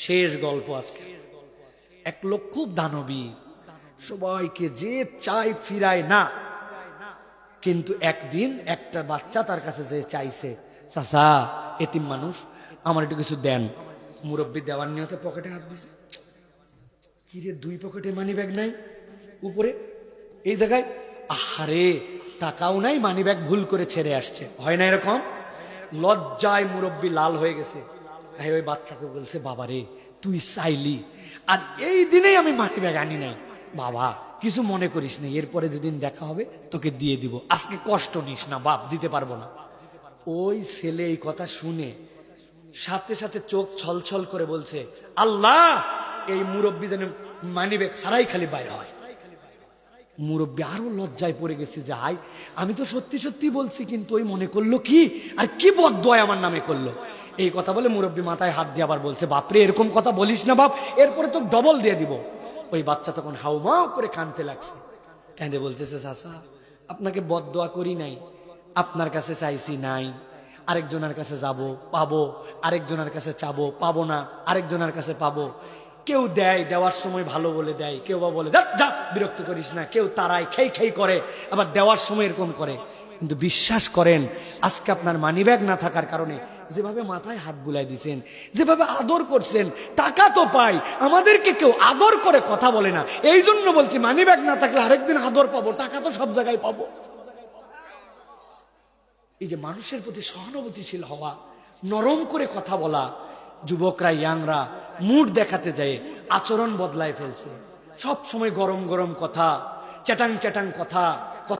শেষ গল্প আজকে। এক লোক খুব দানবী, সবাইকে যে চাই ফিরায় না, কিন্তু একদিন একটা বাচ্চা তার কাছে যে চাইছে, চাচা এতিম মানুষ, আমার একটু কিছু দেন। মুরব্বী দেওয়ার নিয়তে পকেটে হাত দিছে। কিরে, দুই পকেটে মানি ব্যাগ নাই, উপরে এই জায়গায় আহারে টাকাও নাই, মানি ব্যাগ ভুল করে ছেড়ে আসছে। হয় না এরকম? লজ্জায় মুরব্বী লাল হয়ে গেছে। ওই বাচ্চাকে বলছে, বাবা রে তুই চাইলি, আর এই দিনেই আমি মানি ব্যাগ আনি নাই। বাবা কিছু মনে করিস না, এরপরে যেদিন দেখা হবে তোকে দিয়ে দিব, আজকে কষ্ট নিস না বাপ, দিতে পারবো না। ওই ছেলে এই কথা শুনে সাথে সাথে চোখ ছলছল করে বলছে, আল্লাহ এই মুরব্বী যেন মানি ব্যাগ ছাড়াই খালি বাইরে হয়। মুরব্বী আরো লজ্জায় পড়ে গেছে, যে হাই আমি তো সত্যি সত্যি বলছি, কিন্তু ওই মনে করলো কি, আর কি বদদোয়া আমার নামে করলো। এই কথা বলে মুরব্বী মাথায় হাত দিয়ে আবার বলছে, বাপরে এরকম কথা বলিস না বাপ, এরপরে তো ডবল দিয়ে দিব। ওই বাচ্চা তখন হাউমাউ করে কাঁদতে লাগছে, কাঁদে বলতেছে, চাচা আপনাকে বদদোয়া করি নাই, আপনার কাছে চাইছি নাই, আরেকজনের কাছে যাব পাবো, আরেকজনের কাছে চাবো পাবো না, আরেকজনের কাছে পাবো। কেউ দেয়, দেওয়ার সময় ভালো বলে দেয়, কেউ বা বলে যা বিরক্ত করিস না, কেউ তারাই খেই খেই করে, আবার দেওয়ার সময় এরকম করে। কিন্তু বিশ্বাস করেন, আজকে আপনার মানিব্যাগ না থাকার কারণে যেভাবে মাথায় হাত বুলাই দিছেন, যেভাবে আদর করছেন, টাকা তো পাই, আমাদেরকে কেউ আদর করে কথা বলে না। এই জন্য বলছি, মানিব্যাগ না থাকলে আরেকদিন আদর পাবো, টাকা তো সব জায়গায় পাবো। এই যে মানুষের প্রতি সহানুভূতিশীল হওয়া, নরম করে কথা বলা, যুবকরা ইয়াংরা মুড দেখাতে যায় আচরণ বদলায় ফেলছে। সব সময় গরম গরম কথা, চ্যাটাং চ্যাটাং কথা।